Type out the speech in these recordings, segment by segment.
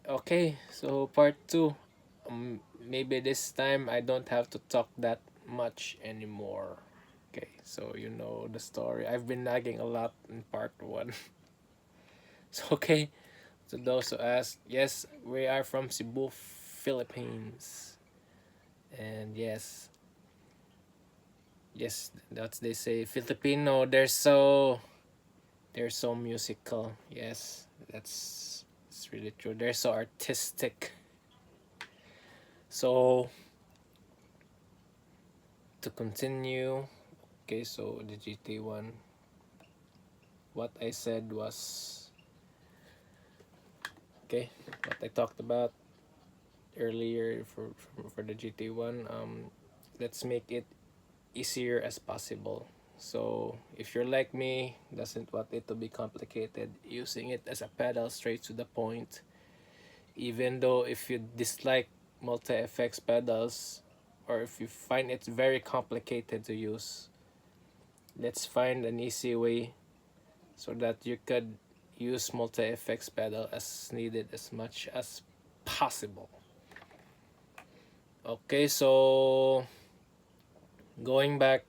Okay, so part two. Maybe this time I don't have to talk that much anymore. Okay, so you know the story. I've been nagging a lot in part one. So okay, to those who ask, yes, we are from Cebu, Philippines, and yes, that's they say Filipino. They're so musical. Yes, it's really true. They're so artistic. So to continue, okay, so the GT1, what I said was, okay, what I talked about earlier for the GT1, let's make it easier as possible. So if you're like me, doesn't want it to be complicated, using it as a pedal straight to the point, even though if you dislike multi-effects pedals or if you find it very complicated to use, let's find an easy way so that you could use multi-effects pedal as needed as much as possible. Okay, so going back,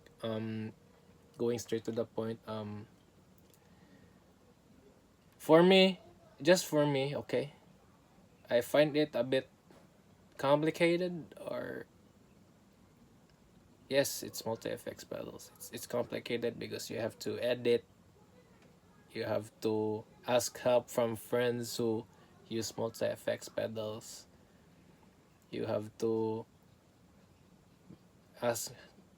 going straight to the point, for me, just for me, okay, I find it a bit complicated, or yes, it's multi-effects pedals. It's complicated because you have to edit, you have to ask help from friends who use multi-effects pedals, you have to ask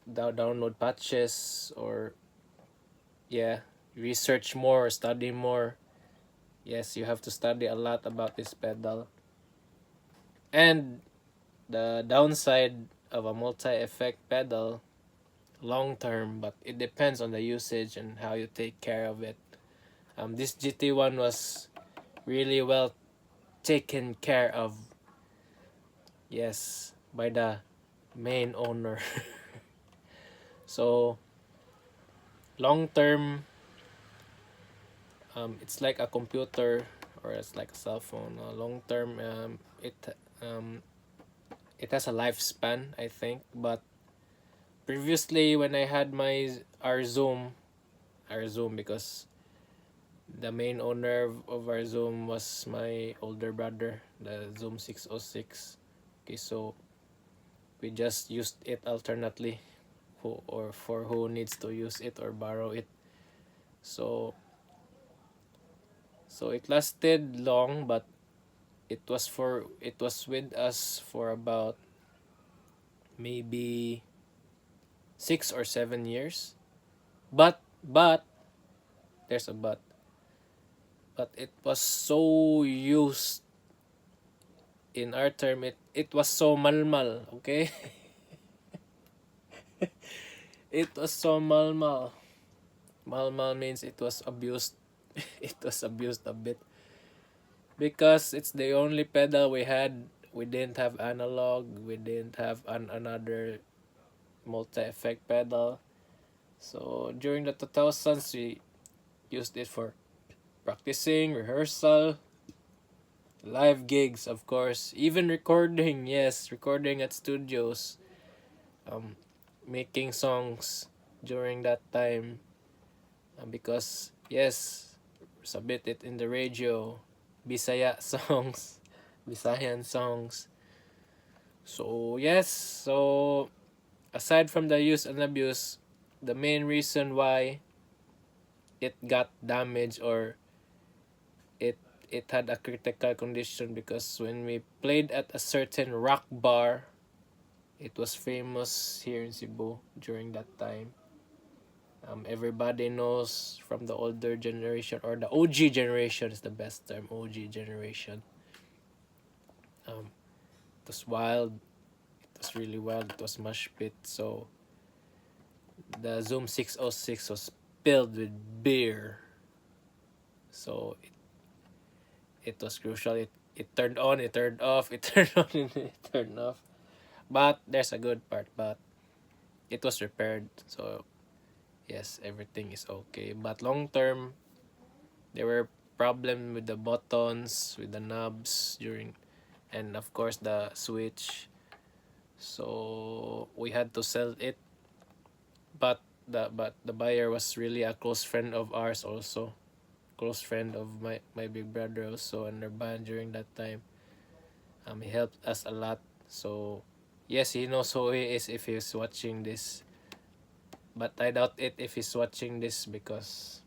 download patches, or yeah, research more, study more. Yes, you have to study a lot about this pedal. And the downside of a multi-effect pedal, long term, but it depends on the usage and how you take care of it. This GT1 was really well taken care of, yes, by the main owner. So long term, it's like a computer or it's like a cell phone. Long term, um, it has a lifespan, I think. But previously, when I had my our Zoom, because the main owner of our Zoom was my older brother, the Zoom 606. Okay, so we just used it alternately, who or for who needs to use it or borrow it. So it lasted long, but it was with us for about maybe 6 or 7 years. But there's a but it was so used, in our term, it was so malmal, okay. It was so malmal. Malmal means it was abused. It was abused a bit because it's the only pedal we had. We didn't have analog, we didn't have another multi-effect pedal. So during the 2000s, we used it for practicing, rehearsal, live gigs, of course, even recording. Yes, recording at studios, um, making songs during that time, because yes, submit it in the radio, Bisaya songs, Bisayan songs. So yes, so aside from the use and abuse, the main reason why it got damaged, or it it had a critical condition, because when we played at a certain rock bar, it was famous here in Cebu during that time. Everybody knows from the older generation, or the OG generation is the best term, OG generation. It was wild. It was really wild. It was mosh pit. So the Zoom 606 was filled with beer. So it was crucial. It turned on, it turned off, it turned on, and it turned off. But there's a good part. But it was repaired. So yes, everything is okay. But long term, there were problem with the buttons, with the knobs during, and of course the switch. So we had to sell it, but the buyer was really a close friend of ours also, close friend of my big brother also, and their band during that time. He helped us a lot. So yes, he knows who he is if he's watching this, but I doubt it if he's watching this because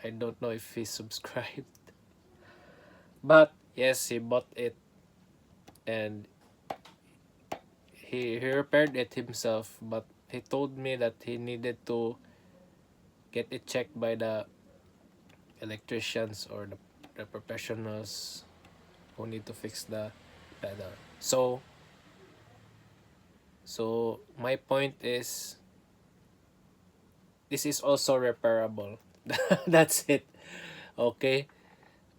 I don't know if he's subscribed. But yes, he bought it, and he repaired it himself, but he told me that he needed to get it checked by the electricians or the professionals who need to fix the pedal. So my point is, this is also repairable. That's it. Okay,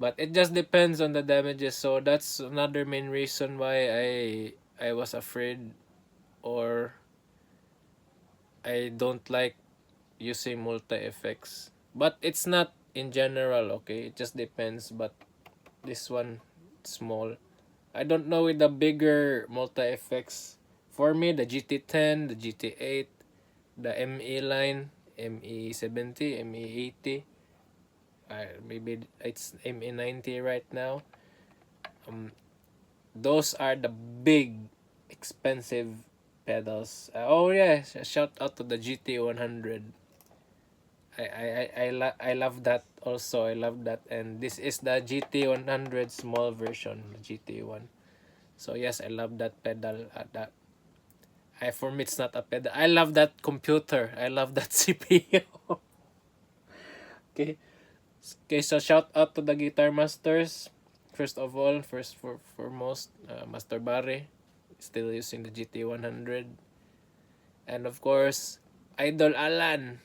but it just depends on the damages. So that's another main reason why I was afraid, or I don't like using multi effects. But it's not in general, okay? It just depends. But this one, small. I don't know with the bigger multi effects. For me, the GT10, the GT8, the ME line, ME70, ME80, maybe it's ME90 right now. Those are the big, expensive pedals. Oh yeah, shout out to the GT100. I love that also. I love that, and this is the GT100 small version, the GT1. So yes, I love that pedal. That for me it's not a pedal. I love that computer. I love that CPU. Okay. Okay, so shout out to the guitar masters. First of all, first for foremost, Master Barry, still using the GT100, and of course, Idol Alan,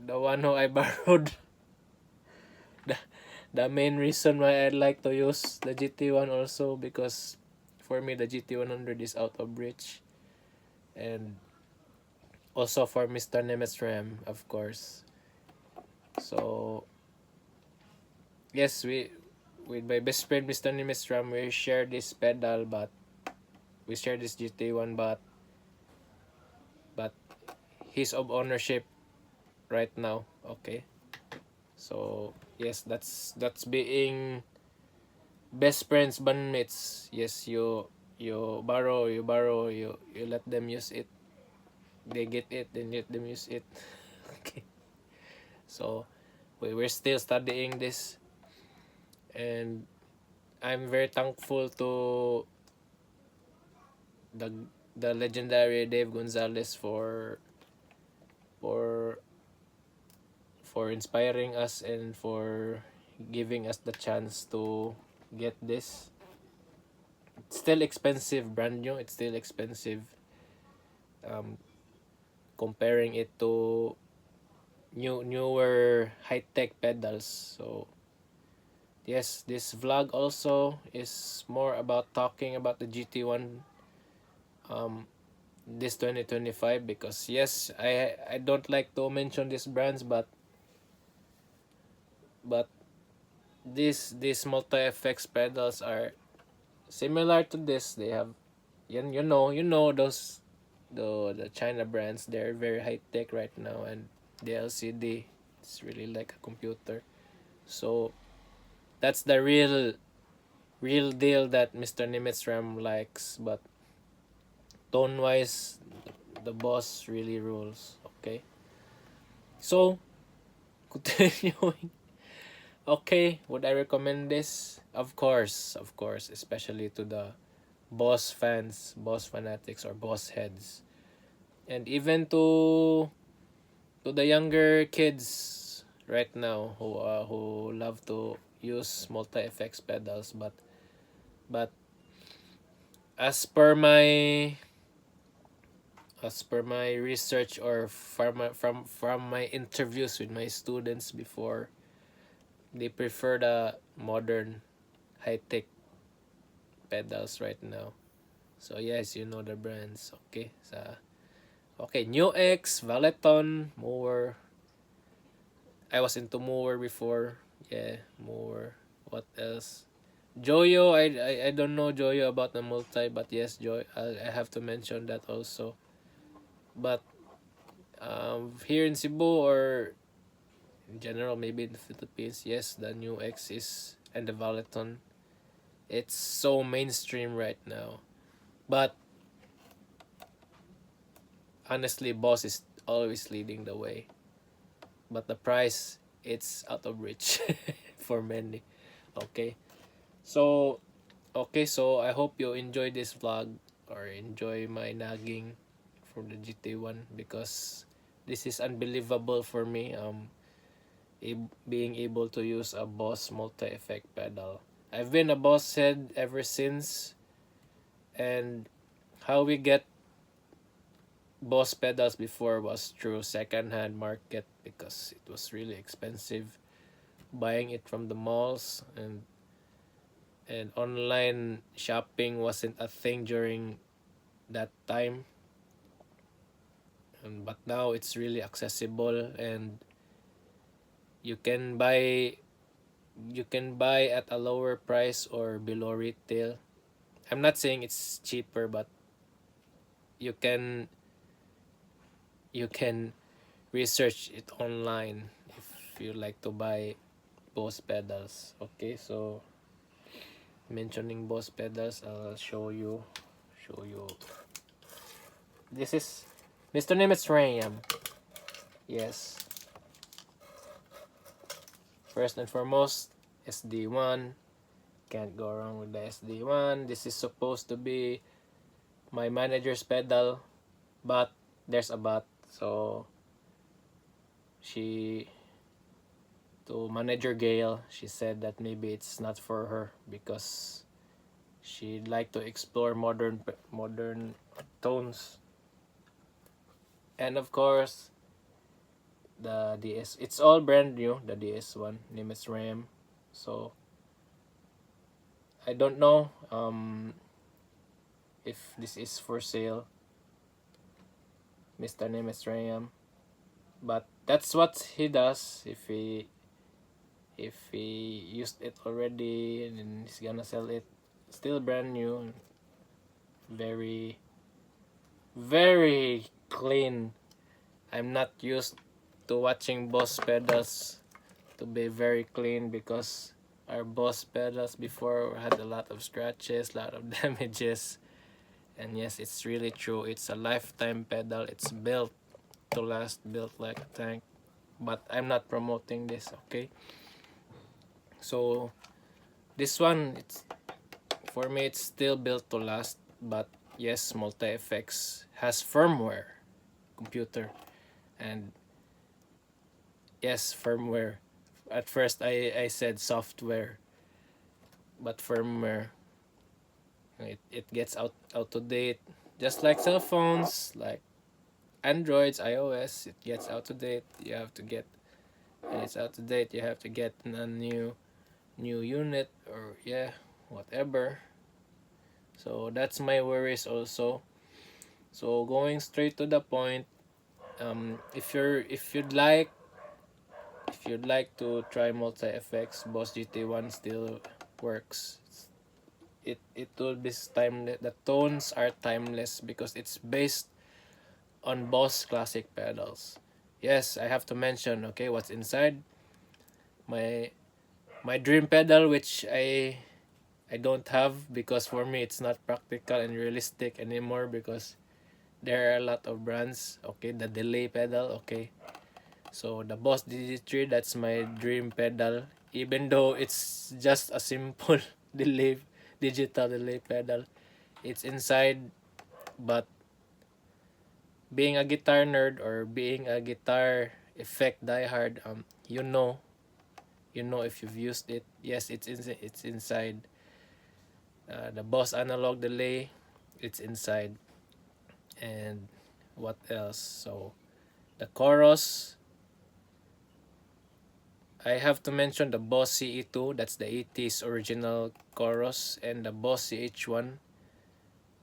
the one who I borrowed. the the main reason why I like to use the GT1 also, because for me the GT100 is out of reach, and also for Mr. Nemetz RAM, of course. So yes, we with my best friend Mr. Nemetz RAM, we share this pedal, but we share this GT1, but he's of ownership right now. Okay, so yes, that's being best friends, bandmates. Yes, you borrow, you let them use it. They get it, then let them use it. Okay. So we're still studying this, and I'm very thankful to the the legendary Dave Gonzalez for for inspiring us and for giving us the chance to get this. It's still expensive, brand new. It's still expensive. Um, Comparing it to newer high tech pedals. So yes, this vlog also is more about talking about the GT1 this 2025, because yes, I don't like to mention these brands, but these multi effects pedals are similar to this. They have, you know those the China brands. They're very high tech right now, and the LCD, it's really like a computer. So that's the real deal that Mr. Nimitz Ram likes. But tone wise, the boss really rules. Okay, so continuing. Okay, would I recommend this? Of course, especially to the boss fans, boss fanatics, or boss heads, and even to the younger kids right now who love to use multi effects pedals. But as per my research, or from my interviews with my students before, they prefer the modern high tech pedals right now. So yes, you know the brands. Okay, okay, New X, Valeton, Mower. I was into Mower before. Yeah, more. What else? Joyo, I don't know Joyo about the multi, but yes, Joy, I have to mention that also. But here in Cebu or in general, maybe in the Philippines, yes, the new X is and the Valiton. It's so mainstream right now. But honestly, Boss is always leading the way. But the price, it's out of reach for many. Okay, so so I hope you enjoy this vlog or enjoy my nagging from the GT1 because this is unbelievable for me. Being able to use a Boss multi-effect pedal. I've been a Boss head ever since, and how we get Boss pedals before was through second-hand market because it was really expensive buying it from the malls, and online shopping wasn't a thing during that time, but now it's really accessible, and you can buy at a lower price or below retail. I'm not saying it's cheaper, but you can you can research it online if you like to buy Boss pedals. Okay, so mentioning Boss pedals, I'll show you. This is Mr. Name is Ram. Yes, first and foremost, SD1. Can't go wrong with the SD1. This is supposed to be my manager's pedal, but there's a but. So she to manager Gail, she said that maybe it's not for her because she'd like to explore modern tones. And of course, the DS, it's all brand new, the DS1, name is RAM. So I don't know if this is for sale, Mr. Name is RAM, but that's what he does. If he used it already and then he's gonna sell it, still brand new, very very clean. I'm not used to watching Boss pedals to be very clean because our Boss pedals before had a lot of scratches, a lot of damages. And yes, it's really true. It's a lifetime pedal. It's built to last, built like a tank. But I'm not promoting this, okay? So this one, it's for me, it's still built to last. But yes, Multi Effects has firmware computer, and yes, firmware. At first, I said software, but firmware. It gets out of date, just like cell phones, like Androids, iOS. It gets out of date. You have to get, and it's out of date. You have to get a new unit or yeah, whatever. So that's my worries also. So going straight to the point, if you'd like to try multi effects, Boss GT1 still works. It will be timeless. The tones are timeless because it's based on Boss classic pedals. Yes, I have to mention, okay, what's inside my my dream pedal, which I don't have because for me it's not practical and realistic anymore because there are a lot of brands. Okay, the delay pedal. Okay, so the Boss DD3, that's my dream pedal. Even though it's just a simple delay digital delay pedal, it's inside. But being a guitar nerd or being a guitar effect diehard, you know if you've used it. Yes, it's inside. The Boss analog delay, it's inside. And what else? So the chorus, I have to mention the Boss CE2. That's the 80s original chorus, and the Boss CH1.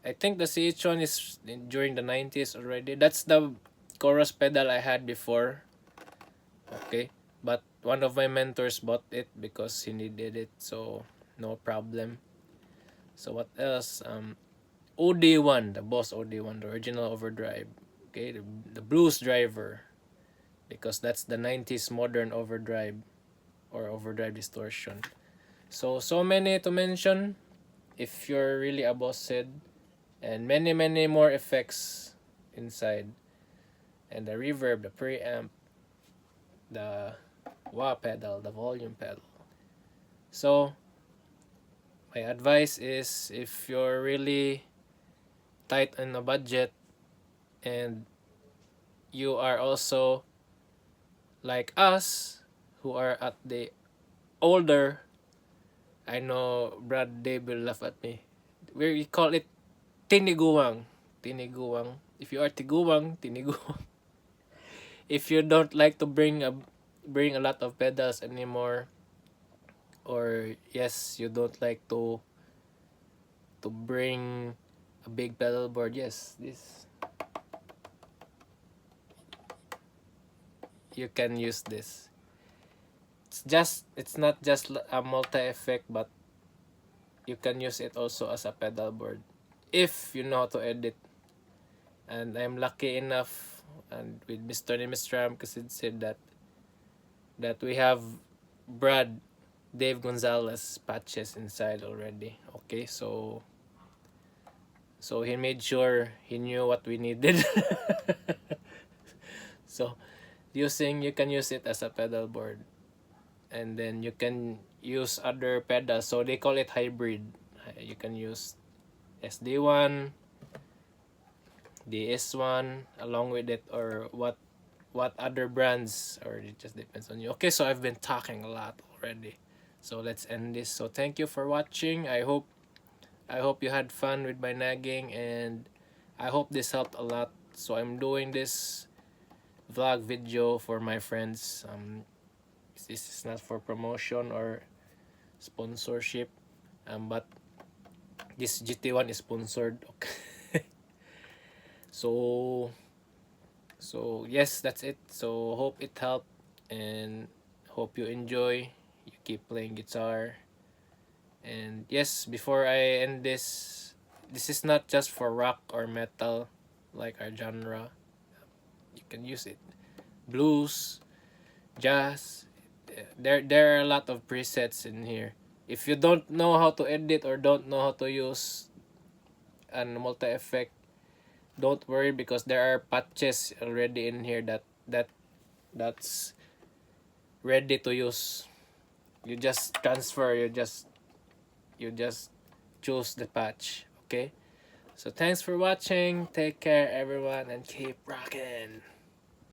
I think the CH1 is during the 90s already. That's the chorus pedal I had before. Okay, but one of my mentors bought it because he needed it, so no problem. So what else? OD1, the Boss OD1, the original overdrive. Okay, the blues driver, because that's the 90s modern overdrive or overdrive distortion. So many to mention if you're really a boss head, and many more effects inside, and the reverb, the preamp, the wah pedal, the volume pedal. So my advice is, if you're really tight on a budget and you are also like us who are at the older, I know Brad Dave will laugh at me. We call it tiniguang. Tiniguang. If you are tiguang, tiniguang. If you don't like to bring a lot of pedals anymore, or yes, you don't like to bring a big pedal board, yes, this, you can use this. It's not just a multi effect, but you can use it also as a pedal board if you know how to edit. And I'm lucky enough, and with Mr. Nimistram, because it said that we have Brad Dave Gonzalez patches inside already. Okay, so he made sure he knew what we needed. So you can use it as a pedal board, and then you can use other pedals, so they call it hybrid. You can use SD1, DS1 along with it, or what other brands, or it just depends on you. Okay, so I've been talking a lot already, so let's end this. So thank you for watching. I hope you had fun with my nagging, and I hope this helped a lot. So I'm doing this vlog video for my friends. This is not for promotion or sponsorship, but this GT1 is sponsored. Okay. So yes, that's it. So hope it helped, and hope you enjoy. You keep playing guitar. And yes, before I end this is not just for rock or metal like our genre. You can use it. Blues, jazz. There are a lot of presets in here. If you don't know how to edit or don't know how to use an multi effect, don't worry, because there are patches already in here that's ready to use. You just transfer, you just choose the patch. Okay, so thanks for watching, take care everyone, and keep rocking.